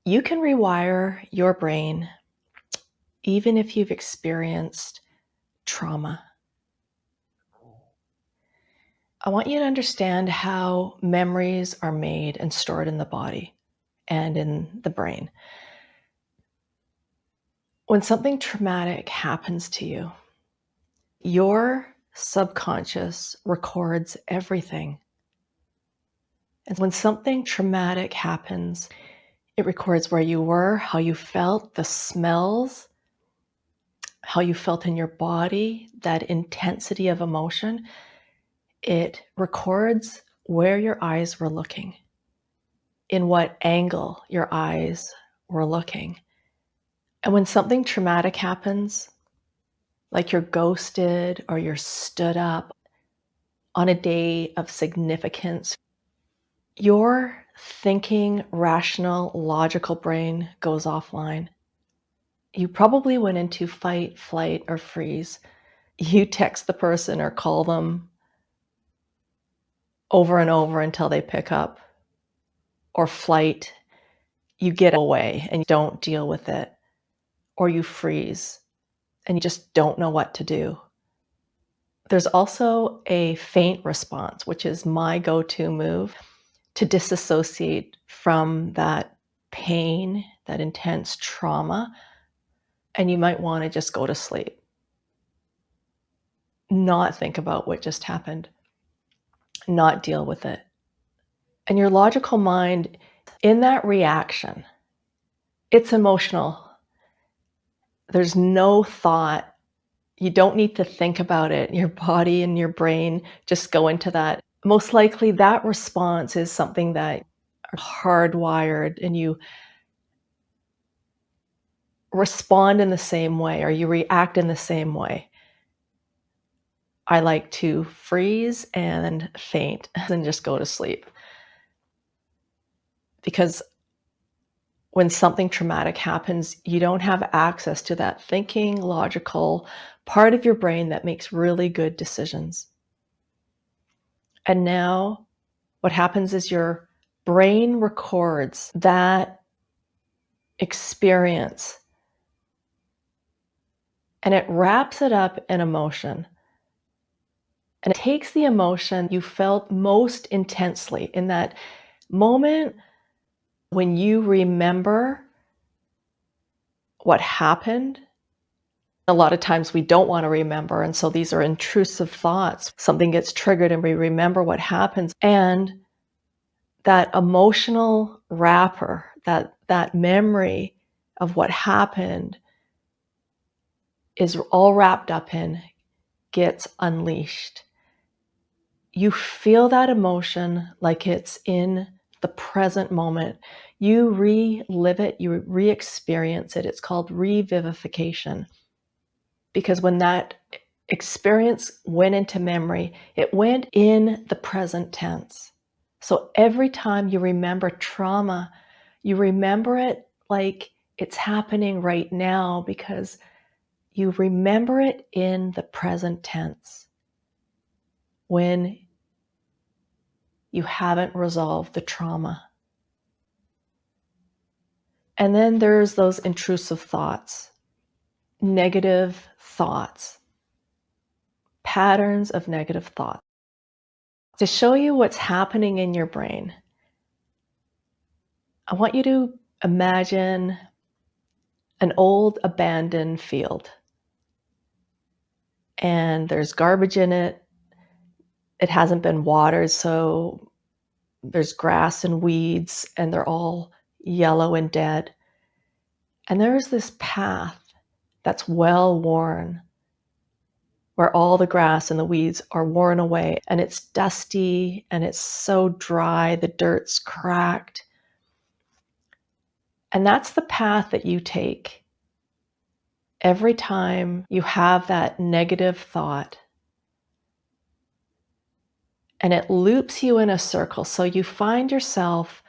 You can rewire your brain even if you've experienced trauma. I want you to understand how memories are made and stored in the body and in the brain. When something traumatic happens to you, your subconscious records everything. And when something traumatic happens, it records where you were, how you felt, the smells, how you felt in your body, that intensity of emotion. It records where your eyes were looking, in what angle your eyes were looking. And when something traumatic happens, like you're ghosted or you're stood up on a day of significance, your thinking, rational, logical brain goes offline. You probably went into fight, flight, or freeze. You text the person or call them over and over until they pick up. Or flight, you get away and you don't deal with it. Or you freeze and you just don't know what to do. There's also a faint response, which is my go-to move to disassociate from that pain, that intense trauma. And you might want to just go to sleep, not think about what just happened, not deal with it. And your logical mind, in that reaction, it's emotional. There's no thought. You don't need to think about it. Your body and your brain just go into that. Most likely that response is something that are hardwired and you respond in the same way or you react in the same way. I like to freeze and faint and just go to sleep. Because when something traumatic happens, you don't have access to that thinking, logical part of your brain that makes really good decisions. And now what happens is your brain records that experience and it wraps it up in emotion. And it takes the emotion you felt most intensely in that moment when you remember what happened. A lot of times we don't want to remember, and so these are intrusive thoughts. Something gets triggered and we remember what happens. And that emotional wrapper, that memory of what happened is all wrapped up in, gets unleashed. You feel that emotion like it's in the present moment. You relive it, you re-experience it. It's called revivification. Because when that experience went into memory, it went in the present tense. So every time you remember trauma, you remember it like it's happening right now because you remember it in the present tense when you haven't resolved the trauma. And then there's those intrusive thoughts, negative thoughts, patterns of negative thoughts. To show you what's happening in your brain, I want you to imagine an old abandoned field. And there's garbage in it. It hasn't been watered, so there's grass and weeds, and they're all yellow and dead. And there's this path that's well worn, where all the grass and the weeds are worn away, and it's dusty and it's so dry, the dirt's cracked. And that's the path that you take every time you have that negative thought. And it loops you in a circle. So you find yourself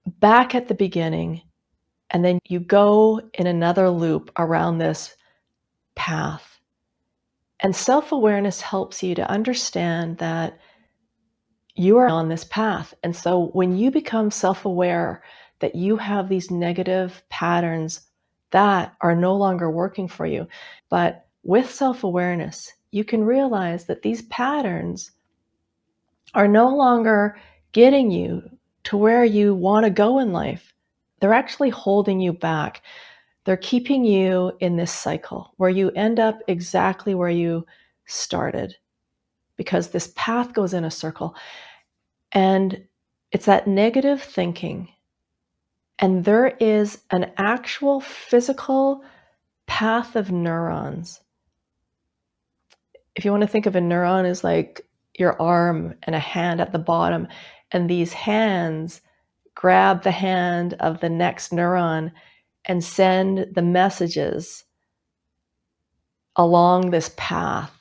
back at the beginning, and then you go in another loop around this path. And self-awareness helps you to understand that you are on this path. And so when you become self-aware that you have these negative patterns that are no longer working for you. But with self-awareness, you can realize that these patterns are no longer getting you to where you want to go in life. They're actually holding you back. They're keeping you in this cycle where you end up exactly where you started, because this path goes in a circle. And it's that negative thinking. And there is an actual physical path of neurons. If you want to think of a neuron as like your arm and a hand at the bottom, and these hands grab the hand of the next neuron and send the messages along this path.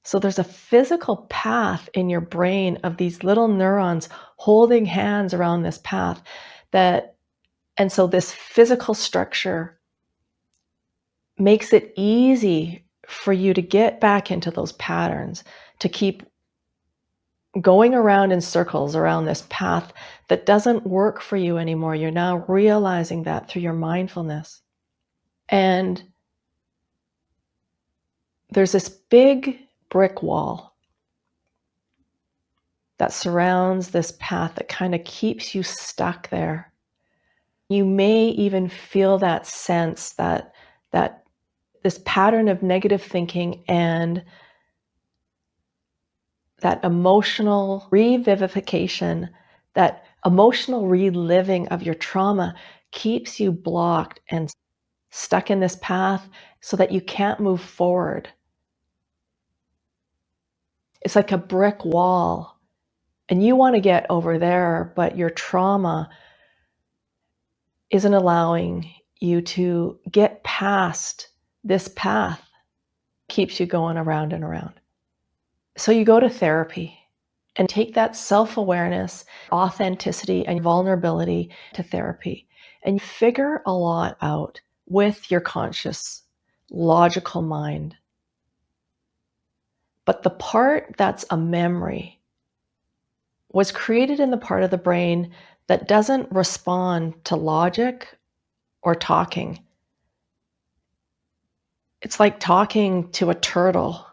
So there's a physical path in your brain of these little neurons holding hands around this path and so this physical structure makes it easy for you to get back into those patterns, to keep going around in circles around this path that doesn't work for you anymore. You're now realizing that through your mindfulness. And there's this big brick wall that surrounds this path that kind of keeps you stuck there. You may even feel that sense that this pattern of negative thinking and that emotional revivification, that emotional reliving of your trauma keeps you blocked and stuck in this path so that you can't move forward. It's like a brick wall, and you want to get over there, but your trauma isn't allowing you to get past this path. It keeps you going around and around. So you go to therapy and take that self-awareness, authenticity, and vulnerability to therapy. And you figure a lot out with your conscious, logical mind. But the part that's a memory was created in the part of the brain that doesn't respond to logic or talking. It's like talking to a turtle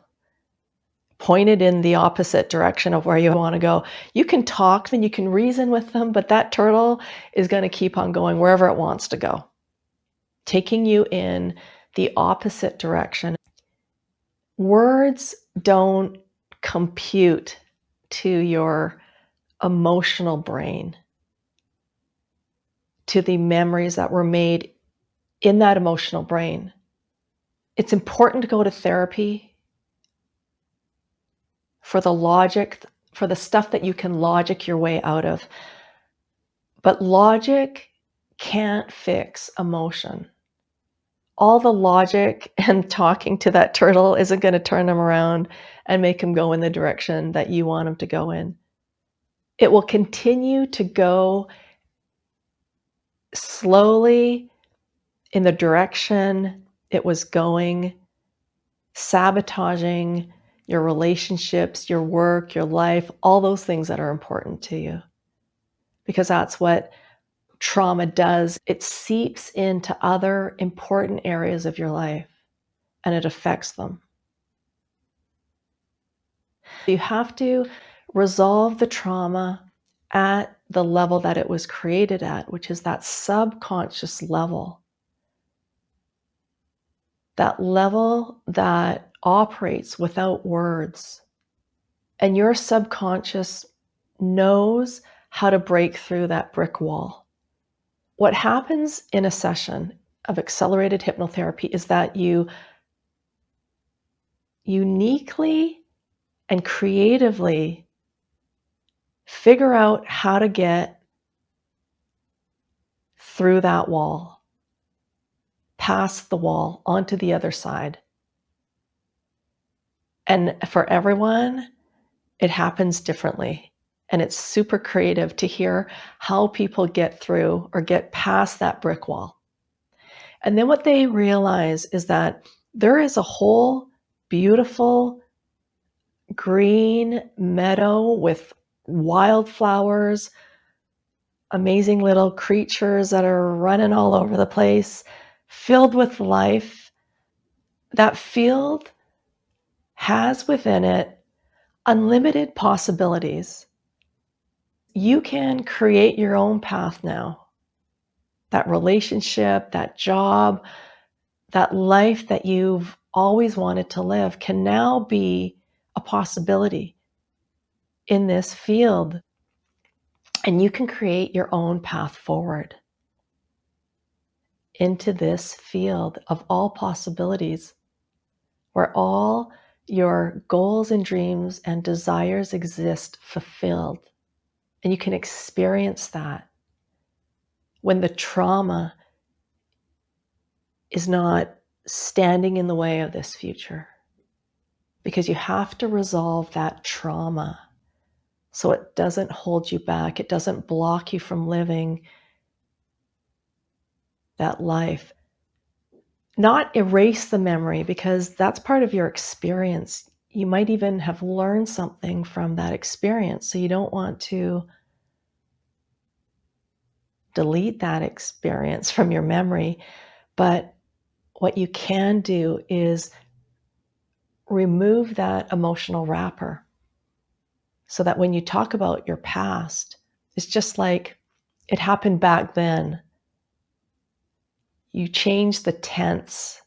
pointed in the opposite direction of where you want to go. You can talk and you can reason with them, but that turtle is going to keep on going wherever it wants to go, taking you in the opposite direction. Words don't compute to your emotional brain, to the memories that were made in that emotional brain. It's important to go to therapy for the logic, for the stuff that you can logic your way out of. But logic can't fix emotion. All the logic and talking to that turtle isn't going to turn him around and make him go in the direction that you want him to go in. It will continue to go slowly in the direction it was going, sabotaging your relationships, your work, your life, all those things that are important to you. Because that's what trauma does. It seeps into other important areas of your life and it affects them. You have to resolve the trauma at the level that it was created at, which is that subconscious level. That level that operates without words. And your subconscious knows how to break through that brick wall. What happens in a session of accelerated hypnotherapy is that you uniquely and creatively figure out how to get through that wall, past the wall, onto the other side. And for everyone, it happens differently. And it's super creative to hear how people get through or get past that brick wall. And then what they realize is that there is a whole beautiful green meadow with wildflowers amazing little creatures that are running all over the place, filled with life. That field has within it unlimited possibilities. You can create your own path now. That relationship, that job, that life that you've always wanted to live can now be a possibility in this field. And you can create your own path forward into this field of all possibilities, where all your goals and dreams and desires exist fulfilled. And you can experience that when the trauma is not standing in the way of this future. Because you have to resolve that trauma so it doesn't hold you back. It doesn't block you from living that life. Not erase the memory, because that's part of your experience. You might even have learned something from that experience. So you don't want to delete that experience from your memory. But what you can do is remove that emotional wrapper so that when you talk about your past, it's just like it happened back then. You change the tense.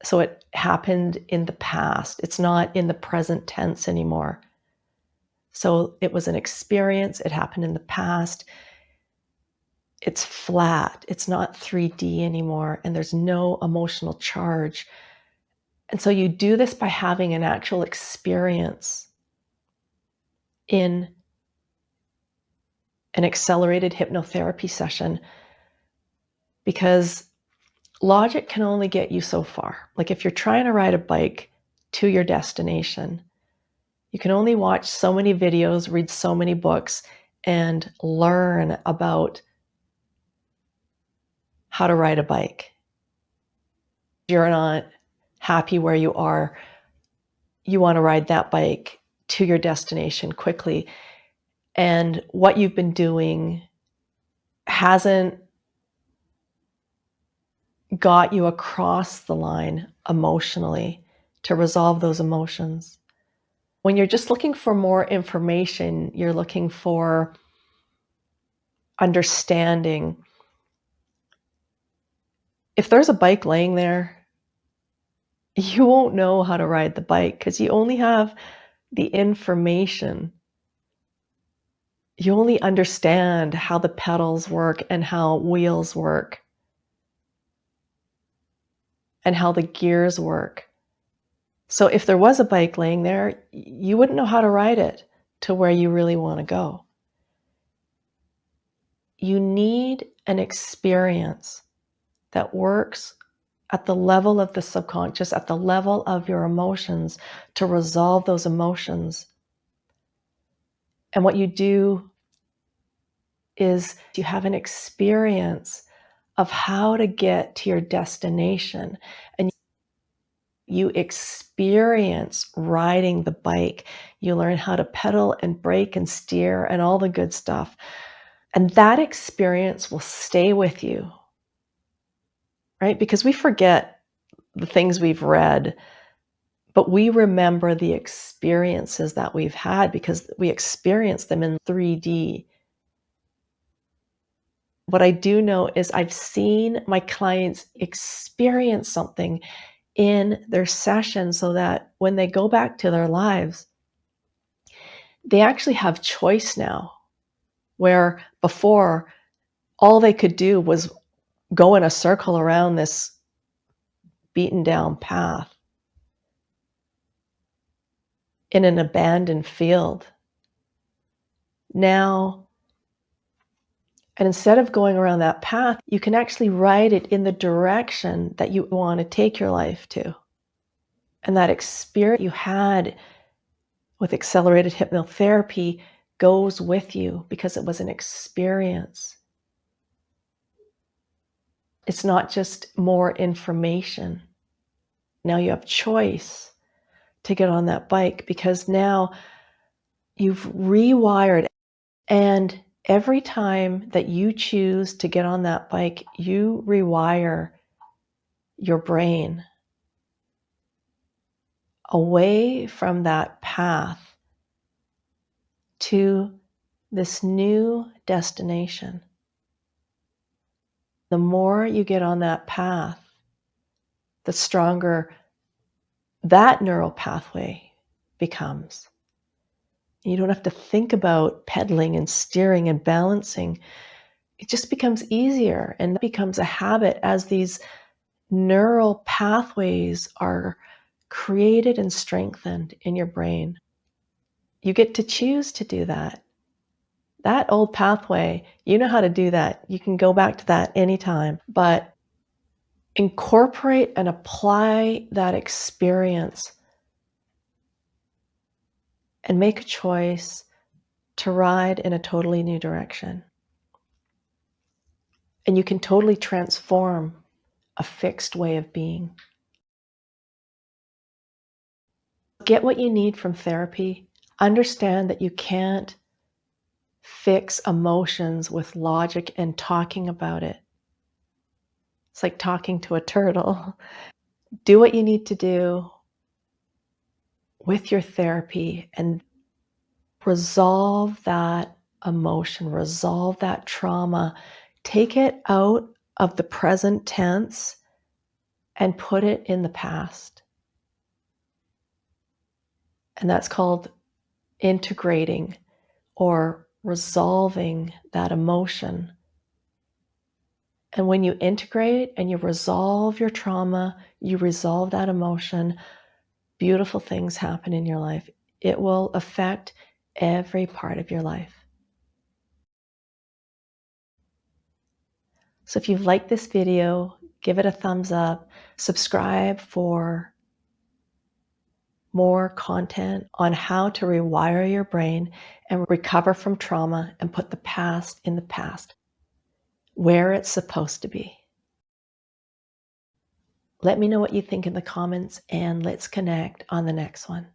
So it happened in the past. It's not in the present tense anymore. So it was an experience. It happened in the past. It's flat. It's not 3D anymore. And there's no emotional charge. And so you do this by having an actual experience in an accelerated hypnotherapy session, because logic can only get you so far. Like if you're trying to ride a bike to your destination, you can only watch so many videos, read so many books, and learn about how to ride a bike. You're not happy where you are. You want to ride that bike to your destination quickly. And what you've been doing hasn't got you across the line emotionally to resolve those emotions. When you're just looking for more information, you're looking for understanding. If there's a bike laying there, you won't know how to ride the bike because you only have the information. You only understand how the pedals work and how wheels work and how the gears work. So if there was a bike laying there, you wouldn't know how to ride it to where you really want to go. You need an experience that works at the level of the subconscious, at the level of your emotions, to resolve those emotions. And what you do is you have an experience of how to get to your destination. And you experience riding the bike. You learn how to pedal and brake and steer and all the good stuff. And that experience will stay with you, right? Because we forget the things we've read, but we remember the experiences that we've had because we experience them in 3D. What I do know is I've seen my clients experience something in their session so that when they go back to their lives, they actually have choice now, where before all they could do was go in a circle around this beaten down path in an abandoned field. Now, and instead of going around that path, you can actually ride it in the direction that you want to take your life to. And that experience you had with accelerated hypnotherapy goes with you because it was an experience. It's not just more information. Now you have choice to get on that bike because now you've rewired and Every time that you choose to get on that bike, you rewire your brain away from that path to this new destination. The more you get on that path, the stronger that neural pathway becomes. You don't have to think about pedaling and steering and balancing. It just becomes easier and becomes a habit as these neural pathways are created and strengthened in your brain. You get to choose to do that. That old pathway, you know how to do that. You can go back to that anytime, but incorporate and apply that experience and make a choice to ride in a totally new direction. And you can totally transform a fixed way of being. Get what you need from therapy. Understand that you can't fix emotions with logic and talking about it. It's like talking to a turtle. Do what you need to do with your therapy and resolve that emotion, resolve that trauma. Take it out of the present tense and put it in the past. And that's called integrating or resolving that emotion. And when you integrate and you resolve your trauma, you resolve that emotion, beautiful things happen in your life. It will affect every part of your life. So if you've liked this video, give it a thumbs up, subscribe for more content on how to rewire your brain and recover from trauma and put the past in the past, where it's supposed to be. Let me know what you think in the comments and let's connect on the next one.